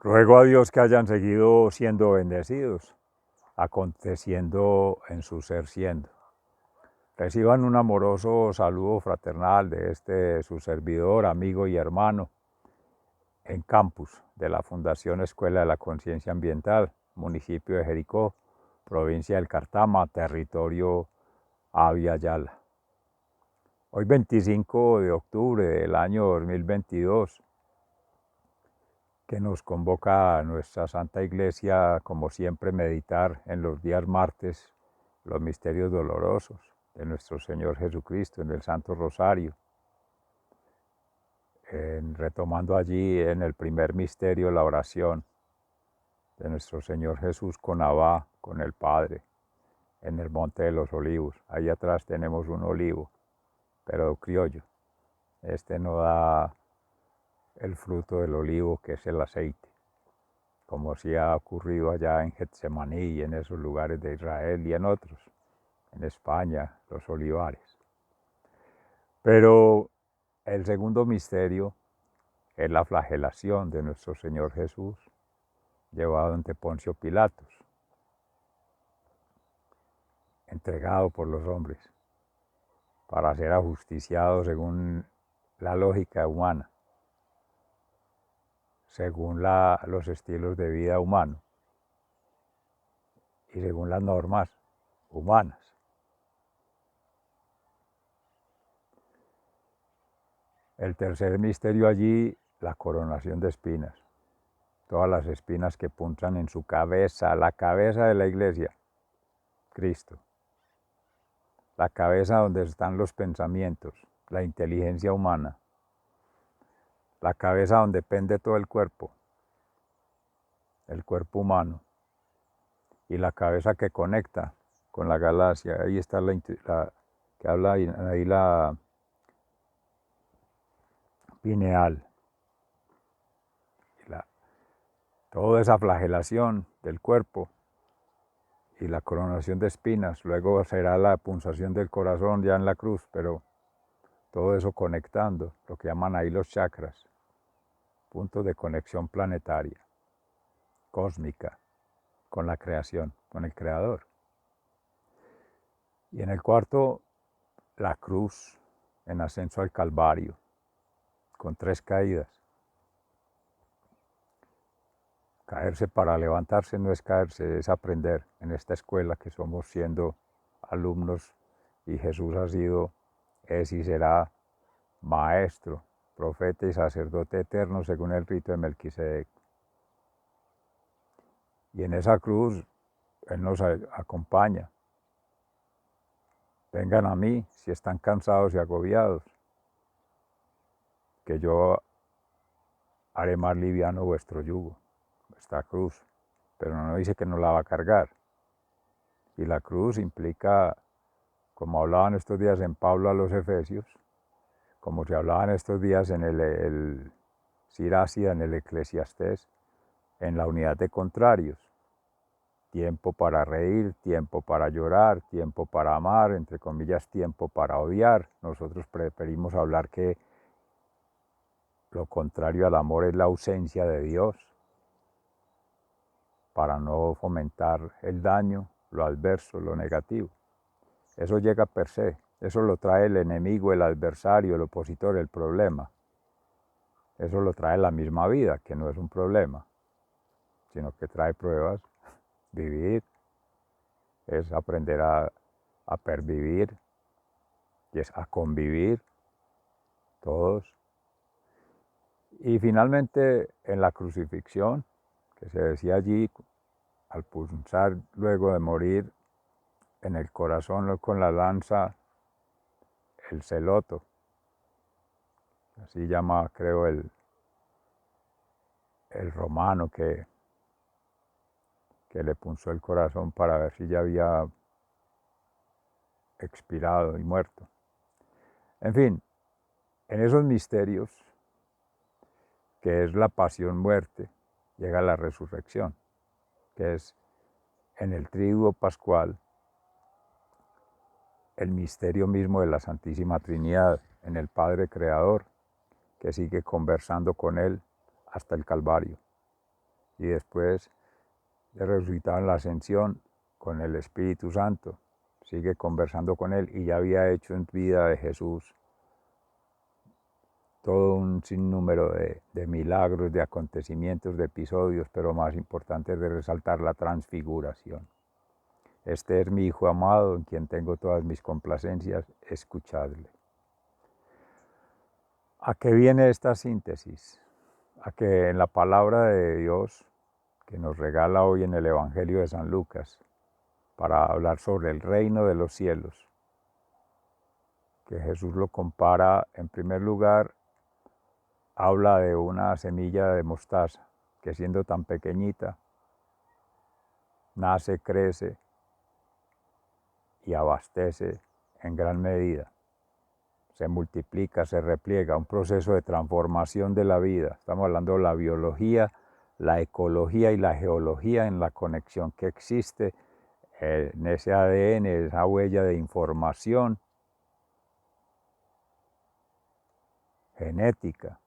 Ruego a Dios que hayan seguido siendo bendecidos, aconteciendo en su ser siendo. Reciban un amoroso saludo fraternal de su servidor, amigo y hermano, en campus de la Fundación Escuela de la Conciencia Ambiental, municipio de Jericó, provincia del Cartama, territorio Avia Yala. Hoy 25 de octubre del año 2022, que nos convoca a nuestra Santa Iglesia, como siempre, meditar en los días martes los misterios dolorosos de nuestro Señor Jesucristo en el Santo Rosario, retomando allí en el primer misterio la oración de nuestro Señor Jesús con Abba, con el Padre, en el Monte de los Olivos. Ahí atrás tenemos un olivo, pero criollo. Este no da el fruto del olivo, que es el aceite, como sí ha ocurrido allá en Getsemaní y en esos lugares de Israel y en otros, en España, los olivares. Pero el segundo misterio es la flagelación de nuestro Señor Jesús, llevado ante Poncio Pilatos, entregado por los hombres, para ser ajusticiado según la lógica humana, según los estilos de vida humanos y según las normas humanas. El tercer misterio allí, la coronación de espinas. Todas las espinas que punzan en su cabeza, la cabeza de la iglesia, Cristo. La cabeza donde están los pensamientos, la inteligencia humana. La cabeza donde pende todo el cuerpo humano. Y la cabeza que conecta con la galaxia. Ahí está que habla ahí la pineal. Toda esa flagelación del cuerpo y la coronación de espinas, luego será la punzación del corazón ya en la cruz, pero todo eso conectando, lo que llaman ahí los chakras, puntos de conexión planetaria, cósmica, con la creación, con el Creador. Y en el cuarto, la cruz en ascenso al Calvario, con 3 caídas. Caerse para levantarse no es caerse, es aprender en esta escuela que somos siendo alumnos, y Jesús ha sido, es y será maestro, profeta y sacerdote eterno según el rito de Melquisedec. Y en esa cruz Él nos acompaña. Vengan a mí si están cansados y agobiados, que yo haré más liviano vuestro yugo, vuestra cruz. Pero no dice que no la va a cargar. Y la cruz implica, como hablaban estos días en Pablo a los Efesios, como se hablaban estos días en el Siracida, en el Eclesiastés, en la unidad de contrarios. Tiempo para reír, tiempo para llorar, tiempo para amar, entre comillas, tiempo para odiar. Nosotros preferimos hablar que lo contrario al amor es la ausencia de Dios, para no fomentar el daño, lo adverso, lo negativo. Eso llega per se, eso lo trae el enemigo, el adversario, el opositor, el problema. Eso lo trae la misma vida, que no es un problema, sino que trae pruebas. Vivir es aprender a pervivir, y es a convivir todos. Y finalmente en la crucifixión, que se decía allí, al punzar luego de morir en el corazón con la lanza, el celoto, así llama creo el romano que le punzó el corazón para ver si ya había expirado y muerto. En fin, en esos misterios, que es la pasión-muerte, llega la resurrección, que es en el triduo pascual el misterio mismo de la Santísima Trinidad, en el Padre Creador, que sigue conversando con Él hasta el Calvario. y después de resucitado en la ascensión con el Espíritu Santo, sigue conversando con él y ya había hecho en vida de Jesús todo un sinnúmero de milagros, de acontecimientos, de episodios, pero más importante es de resaltar la transfiguración. Este es mi Hijo amado, en quien tengo todas mis complacencias, escuchadle. ¿A qué viene esta síntesis? A que en la palabra de Dios, que nos regala hoy en el Evangelio de San Lucas, para hablar sobre el reino de los cielos, que Jesús lo compara, en primer lugar, habla de una semilla de mostaza, que siendo tan pequeñita, nace, crece y abastece en gran medida. Se multiplica, se repliega, un proceso de transformación de la vida. Estamos hablando de la biología, la ecología y la geología en la conexión que existe en ese ADN, esa huella de información genética,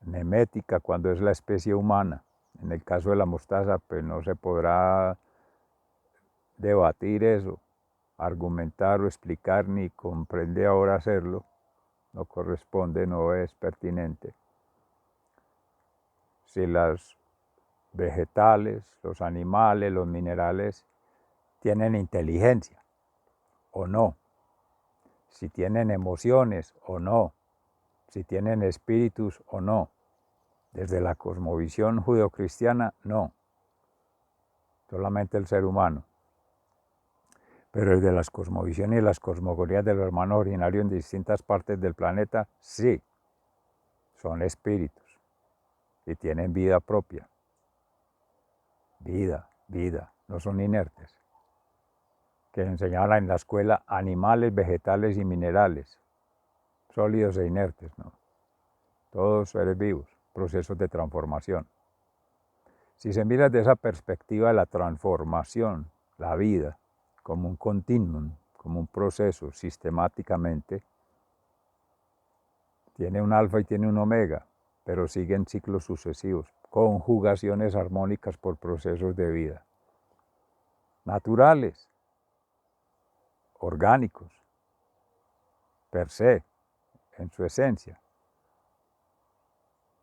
nemética cuando es la especie humana. En el caso de la mostaza, pues no se podrá debatir eso, argumentar o explicar, ni comprende ahora hacerlo. No corresponde, no es pertinente. Si los vegetales, los animales, los minerales tienen inteligencia o no, si tienen emociones o no, si tienen espíritus o no. Desde la cosmovisión judeocristiana, no, solamente el ser humano. Pero desde las cosmovisiones y las cosmogonías de los hermanos originarios en distintas partes del planeta, sí, son espíritus y tienen vida propia. Vida, no son inertes. Que enseñaban en la escuela animales, vegetales y minerales, sólidos e inertes, ¿no? Todos seres vivos, procesos de transformación. Si se mira desde esa perspectiva de la transformación, la vida, como un continuum, como un proceso sistemáticamente, tiene un alfa y tiene un omega, pero siguen ciclos sucesivos, conjugaciones armónicas por procesos de vida, naturales, orgánicos, per se, en su esencia,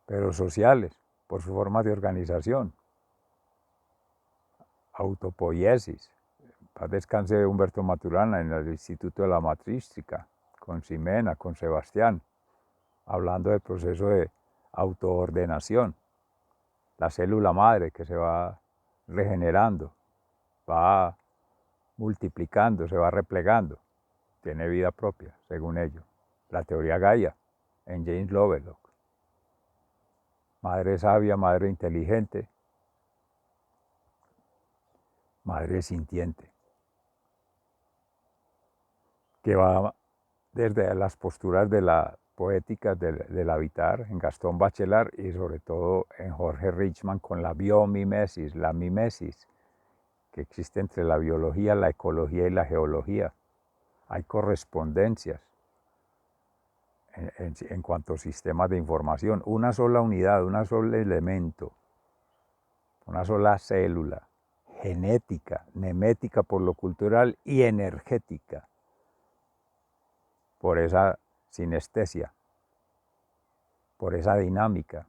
pero sociales, por su forma de organización, autopoiesis. Paz descanse Humberto Maturana en el Instituto de la Matrística, con Ximena, con Sebastián, hablando del proceso de autoordenación, la célula madre que se va regenerando, va multiplicando, se va replegando, tiene vida propia, según ello. La teoría Gaia, en James Lovelock. Madre sabia, madre inteligente, madre sintiente, que va desde las posturas de la poética del habitar en Gastón Bachelard y sobre todo en Jorge Richman con la biomimesis, la mimesis que existe entre la biología, la ecología y la geología. Hay correspondencias en cuanto a sistemas de información. Una sola unidad, un solo elemento, una sola célula, genética, nemética por lo cultural y energética por esa sinestesia, por esa dinámica,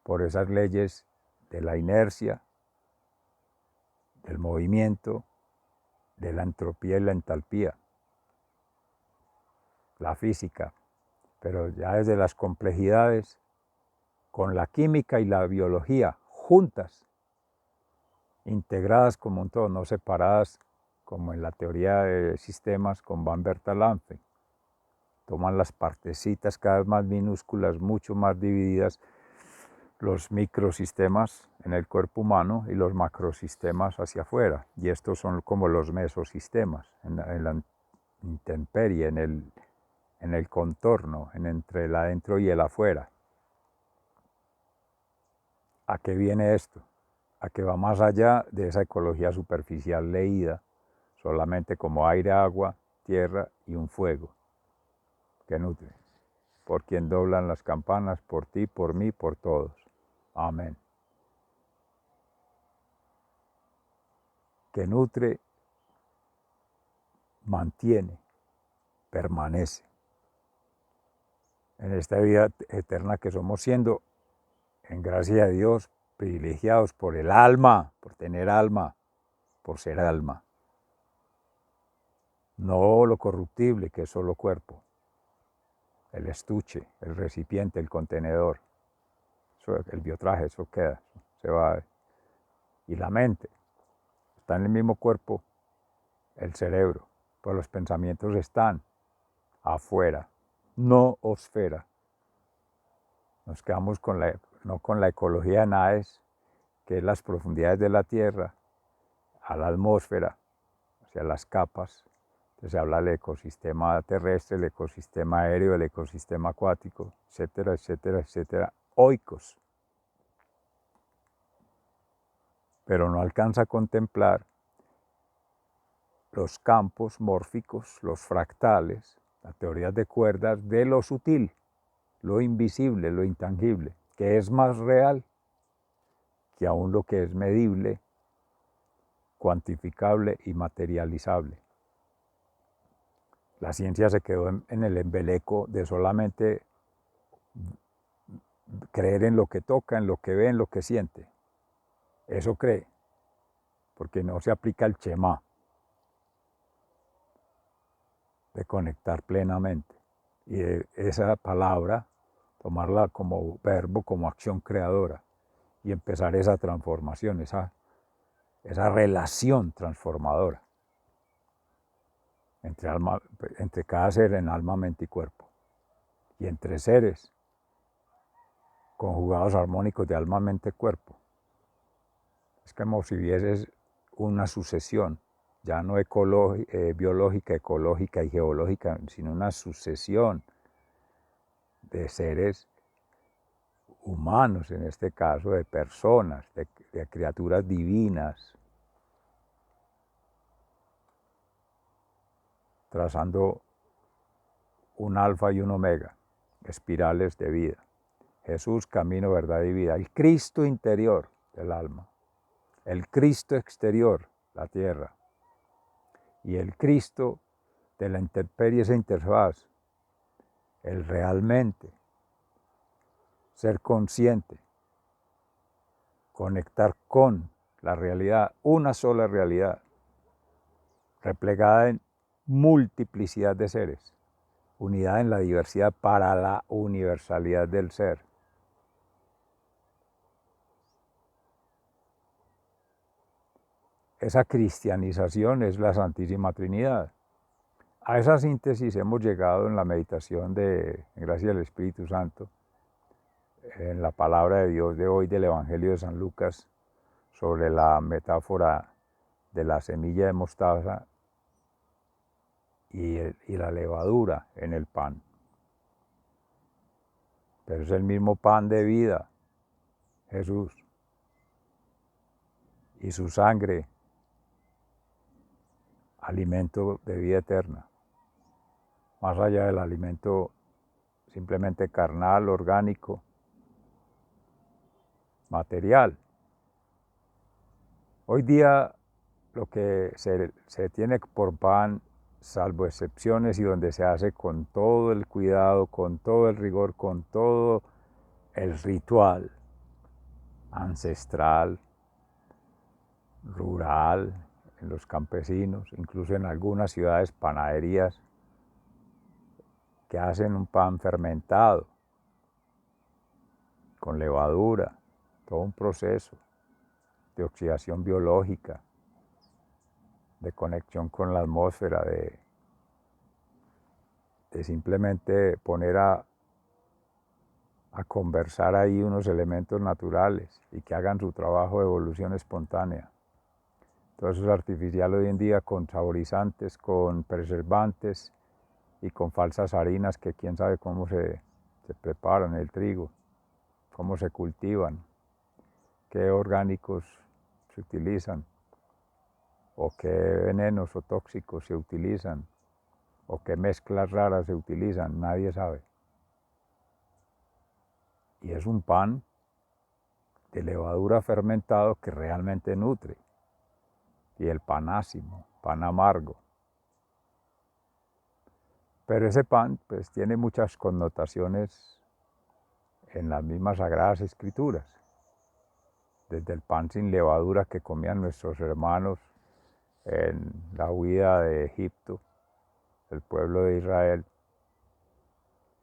por esas leyes de la inercia, del movimiento, de la entropía y la entalpía, la física, pero ya desde las complejidades, con la química y la biología juntas, integradas como un todo, no separadas como en la teoría de sistemas con Van Bertalanffy. Toman las partecitas cada vez más minúsculas, mucho más divididas, los microsistemas en el cuerpo humano y los macrosistemas hacia afuera. Y estos son como los mesosistemas, en la intemperie, en el contorno, entre el adentro y el afuera. ¿A qué viene esto? A que va más allá de esa ecología superficial leída, solamente como aire, agua, tierra y un fuego que nutre. Por quien doblan las campanas, por ti, por mí, por todos. Amén. que nutre, mantiene, permanece en esta vida eterna que somos, siendo, en gracia de Dios, privilegiados por el alma, por tener alma, por ser alma. No lo corruptible, que es solo cuerpo, el estuche, el recipiente, el contenedor, eso, el biotraje, eso queda, se va. Y la mente, está en el mismo cuerpo, el cerebro, pero los pensamientos están afuera, noosfera. Nos quedamos no con la ecología de Naes, que es las profundidades de la Tierra, a la atmósfera, hacia las capas. Entonces se habla del ecosistema terrestre, el ecosistema aéreo, el ecosistema acuático, etcétera, etcétera, etcétera, oikos. Pero no alcanza a contemplar los campos mórficos, los fractales, las teorías de cuerdas de lo sutil, lo invisible, lo intangible, que es más real que aún lo que es medible, cuantificable y materializable. La ciencia se quedó en el embeleco de solamente creer en lo que toca, en lo que ve, en lo que siente. Eso cree, porque no se aplica el Shema de conectar plenamente. Y esa palabra, tomarla como verbo, como acción creadora, y empezar esa transformación, esa relación transformadora entre cada ser en alma, mente y cuerpo, y entre seres conjugados armónicos de alma, mente, cuerpo. Es como si vieses una sucesión, ya no biológica, ecológica y geológica, sino una sucesión de seres humanos, en este caso, de personas, de criaturas divinas, trazando un alfa y un omega, espirales de vida. Jesús, camino, verdad y vida. El Cristo interior del alma. El Cristo exterior, la tierra. Y el Cristo de la intemperie, esa interfaz. El realmente. Ser consciente. Conectar con la realidad, una sola realidad, replegada en multiplicidad de seres. Unidad en la diversidad para la universalidad del ser. Esa cristianización es la Santísima Trinidad. A esa síntesis hemos llegado en la meditación de Gracia del Espíritu Santo, en la palabra de Dios de hoy del Evangelio de San Lucas, sobre la metáfora de la semilla de mostaza y la levadura en el pan. Pero es el mismo pan de vida, Jesús, y su sangre, alimento de vida eterna, más allá del alimento simplemente carnal, orgánico, material. Hoy día lo que se tiene por pan, salvo excepciones y donde se hace con todo el cuidado, con todo el rigor, con todo el ritual ancestral, rural, en los campesinos, incluso en algunas ciudades, panaderías que hacen un pan fermentado, con levadura, todo un proceso de oxidación biológica, de conexión con la atmósfera, de simplemente poner a conversar ahí unos elementos naturales y que hagan su trabajo de evolución espontánea. Todo eso es artificial hoy en día, con saborizantes, con preservantes y con falsas harinas que quién sabe cómo se preparan, el trigo, cómo se cultivan, qué orgánicos se utilizan, o qué venenos o tóxicos se utilizan, o qué mezclas raras se utilizan, nadie sabe. Y es un pan de levadura fermentado que realmente nutre. y el panásimo, pan amargo. Pero ese pan pues tiene muchas connotaciones en las mismas Sagradas Escrituras, desde el pan sin levadura que comían nuestros hermanos en la huida de Egipto, el pueblo de Israel,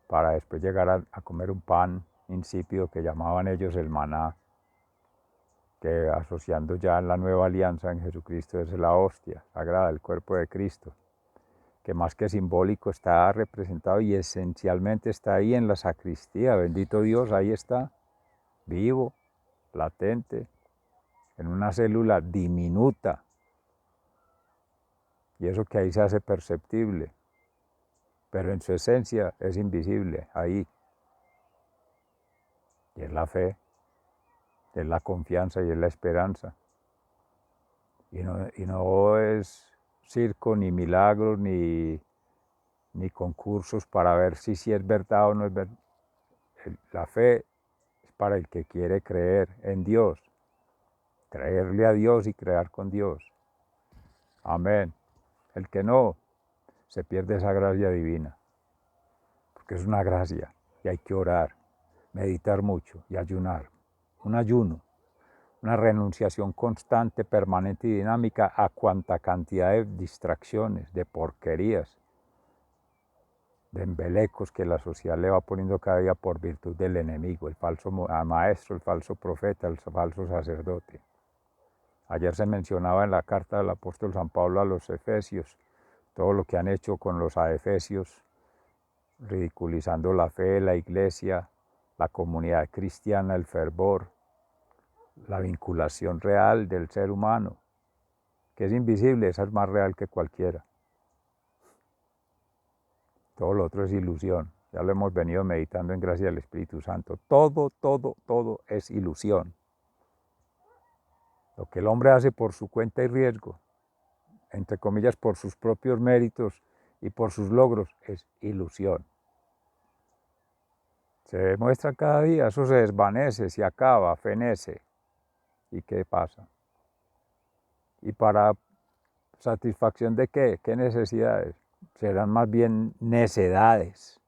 para después llegar a comer un pan insípido que llamaban ellos el maná, que asociando ya en la nueva alianza en Jesucristo es la hostia sagrada, el cuerpo de Cristo, que más que simbólico está representado y esencialmente está ahí en la sacristía. Bendito Dios, ahí está, vivo, latente, en una célula diminuta, y eso que ahí se hace perceptible, pero en su esencia es invisible, ahí. Y es la fe, es la confianza y es la esperanza. Y no es circo, ni milagros, ni concursos para ver si es verdad o no es verdad. La fe es para el que quiere creer en Dios, creerle a Dios y crear con Dios. Amén. El que no, se pierde esa gracia divina, porque es una gracia y hay que orar, meditar mucho y ayunar. Un ayuno, una renunciación constante, permanente y dinámica a cuanta cantidad de distracciones, de porquerías, de embelecos que la sociedad le va poniendo cada día por virtud del enemigo, el falso maestro, el falso profeta, el falso sacerdote. Ayer se mencionaba en la carta del apóstol San Pablo a los Efesios, todo lo que han hecho con los adefesios, ridiculizando la fe, la iglesia, la comunidad cristiana, el fervor, la vinculación real del ser humano, que es invisible, esa es más real que cualquiera. Todo lo otro es ilusión. Ya lo hemos venido meditando en gracia del Espíritu Santo. Todo es ilusión. Lo que el hombre hace por su cuenta y riesgo, entre comillas, por sus propios méritos y por sus logros, es ilusión. Se demuestra cada día, eso se desvanece, se acaba, fenece. ¿Y qué pasa? ¿Y para satisfacción de qué? ¿Qué necesidades? Serán más bien necedades,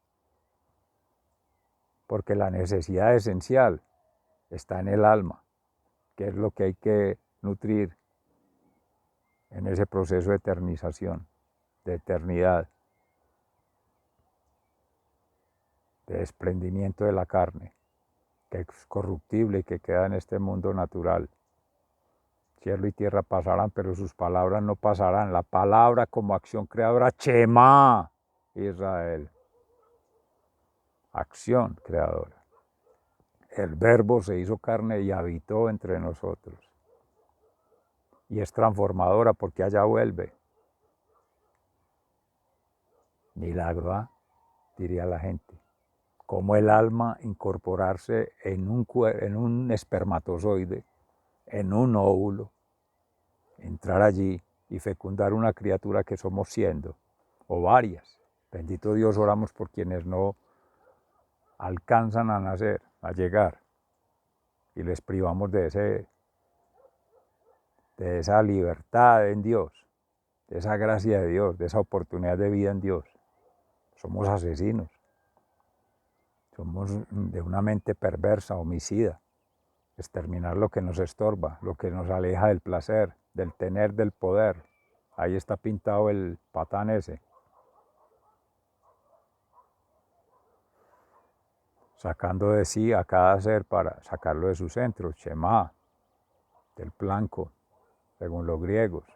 porque la necesidad esencial está en el alma, que es lo que hay que nutrir en ese proceso de eternización, de eternidad, de desprendimiento de la carne, que es corruptible y que queda en este mundo natural. Cielo y tierra pasarán, pero sus palabras no pasarán. La palabra como acción creadora, Shema Israel. Acción creadora. El verbo se hizo carne y habitó entre nosotros. Y es transformadora porque allá vuelve. Milagro, ¿ah? Diría la gente. Como el alma incorporarse en un espermatozoide, en un óvulo, entrar allí y fecundar una criatura que somos siendo, o varias. Bendito Dios, oramos por quienes no alcanzan a nacer, a llegar, y les privamos de esa libertad en Dios, de esa gracia de Dios, de esa oportunidad de vida en Dios. Somos asesinos, somos de una mente perversa, homicida. Exterminar lo que nos estorba, lo que nos aleja del placer, del tener, del poder. Ahí está pintado el patán ese. Sacando de sí a cada ser para sacarlo de su centro, Shema, del blanco, según los griegos.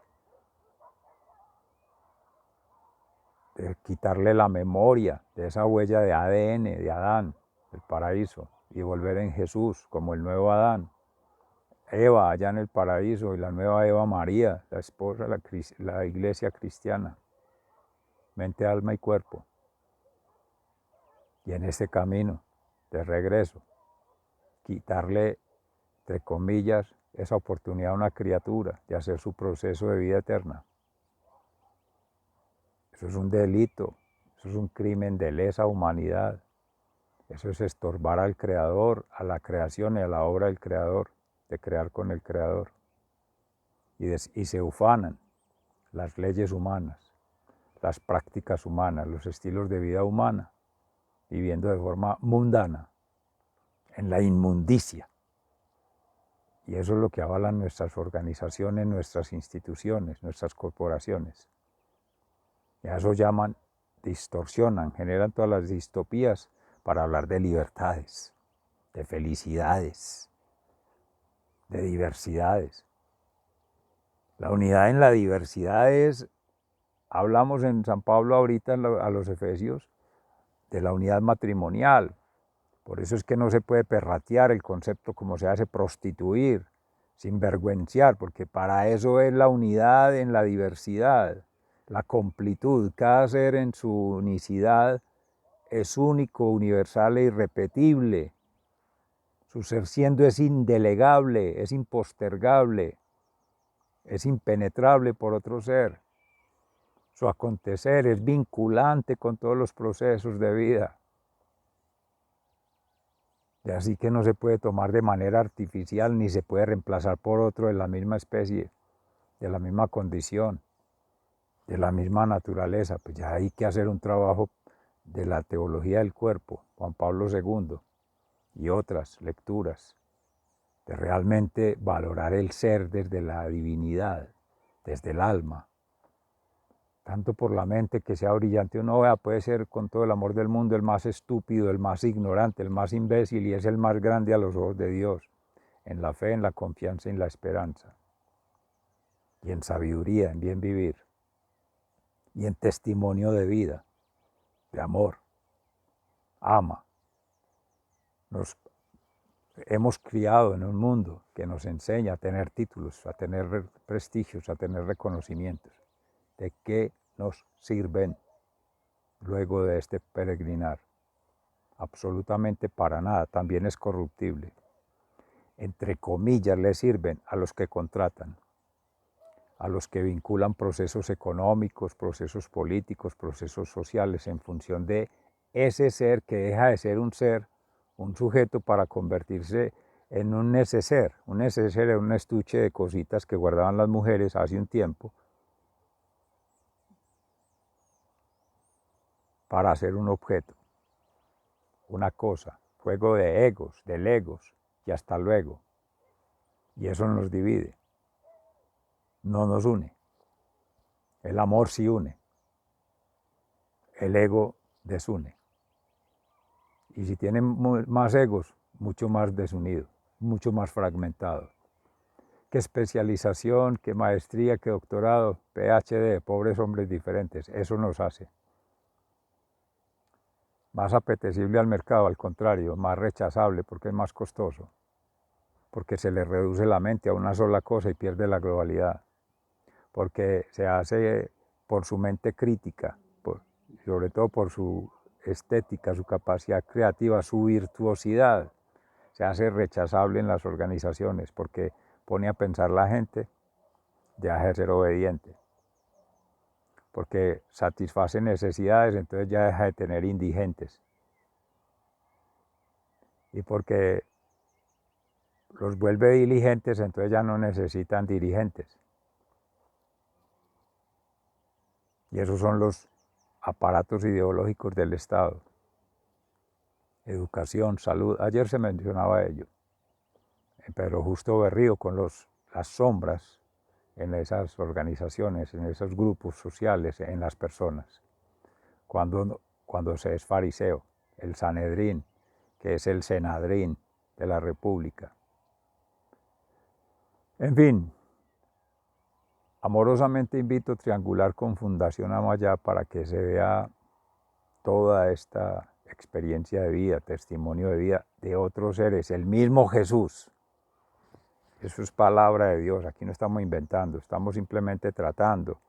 De quitarle la memoria de esa huella de ADN de Adán, del paraíso, y volver en Jesús como el nuevo Adán. Eva allá en el paraíso y la nueva Eva María, la esposa de la iglesia cristiana, mente, alma y cuerpo. Y en este camino de regreso, quitarle, entre comillas, esa oportunidad a una criatura de hacer su proceso de vida eterna. Eso es un delito, eso es un crimen de lesa humanidad. Eso es estorbar al Creador, a la creación y a la obra del Creador, de crear con el Creador. y se ufanan las leyes humanas, las prácticas humanas, los estilos de vida humana, viviendo de forma mundana, en la inmundicia. Y eso es lo que avalan nuestras organizaciones, nuestras instituciones, nuestras corporaciones. Y a eso llaman, distorsionan, generan todas las distopías para hablar de libertades, de felicidades, de diversidades. La unidad en la diversidad es, hablamos en San Pablo ahorita a los Efesios, de la unidad matrimonial. Por eso es que no se puede perratear el concepto como se hace prostituir, sin vergüenciar, porque para eso es la unidad en la diversidad, la completud. Cada ser en su unicidad es único, universal e irrepetible. Su ser siendo es indelegable, es impostergable, es impenetrable por otro ser. Su acontecer es vinculante con todos los procesos de vida. Y así que no se puede tomar de manera artificial ni se puede reemplazar por otro de la misma especie, de la misma condición, de la misma naturaleza. Pues ya hay que hacer un trabajo de la teología del cuerpo, Juan Pablo II, y otras lecturas, de realmente valorar el ser desde la divinidad, desde el alma. Tanto por la mente que sea brillante o no, puede ser con todo el amor del mundo el más estúpido, el más ignorante, el más imbécil, y es el más grande a los ojos de Dios, en la fe, en la confianza y en la esperanza, y en sabiduría, en bien vivir, y en testimonio de vida, de amor. Ama. Nos hemos criado en un mundo que nos enseña a tener títulos, a tener prestigios, a tener reconocimientos. ¿De qué nos sirven luego de este peregrinar? Absolutamente para nada, también es corruptible. Entre comillas le sirven a los que contratan, a los que vinculan procesos económicos, procesos políticos, procesos sociales en función de ese ser que deja de ser un ser, un sujeto, para convertirse en un neceser. Un neceser es un estuche de cositas que guardaban las mujeres hace un tiempo para hacer un objeto, una cosa, juego de egos, de legos, y hasta luego. Y eso nos divide, no nos une. El amor sí une, el ego desune. Y si tienen más egos, mucho más desunido, mucho más fragmentado. Qué especialización, qué maestría, qué doctorado, PhD, pobres hombres diferentes, eso nos hace más apetecible al mercado, al contrario, más rechazable porque es más costoso, porque se le reduce la mente a una sola cosa y pierde la globalidad, porque se hace por su mente crítica, sobre todo por su estética, su capacidad creativa, su virtuosidad, se hace rechazable en las organizaciones porque pone a pensar la gente, deja de ser obediente, porque satisface necesidades, entonces ya deja de tener indigentes, y porque los vuelve diligentes, entonces ya no necesitan dirigentes. Y esos son los aparatos ideológicos del Estado. Educación, salud, ayer se mencionaba ello. Pedro Justo Berrío con las sombras en esas organizaciones, en esos grupos sociales, en las personas. Cuando se es fariseo, el Sanedrín, que es el Senadrín de la República. En fin, amorosamente invito a triangular con Fundación Amayá para que se vea toda esta experiencia de vida, testimonio de vida de otros seres, el mismo Jesús. Eso es palabra de Dios, aquí no estamos inventando, estamos simplemente tratando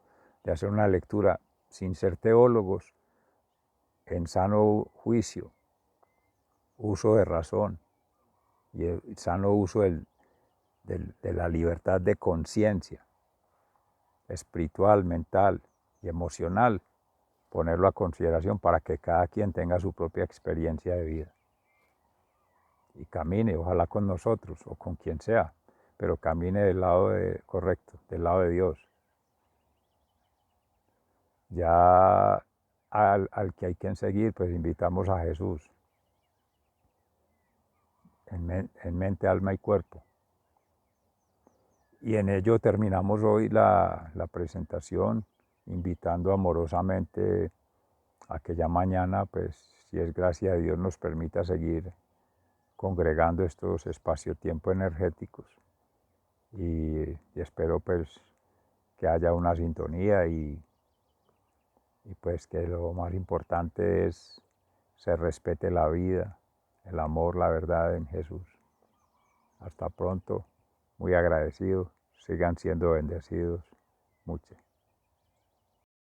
de hacer una lectura sin ser teólogos, en sano juicio, uso de razón y el sano uso de la libertad de conciencia espiritual, mental y emocional, ponerlo a consideración para que cada quien tenga su propia experiencia de vida y camine, ojalá con nosotros o con quien sea, pero camine del lado correcto, del lado de Dios. Ya al que hay que seguir, pues invitamos a Jesús, en mente, alma y cuerpo. Y en ello terminamos hoy la presentación, invitando amorosamente a que ya mañana, pues si es gracia de Dios, nos permita seguir congregando estos espacio-tiempo energéticos. Y espero pues que haya una sintonía y pues que lo más importante es se respete la vida, el amor, la verdad en Jesús. Hasta pronto, muy agradecido, sigan siendo bendecidos mucho.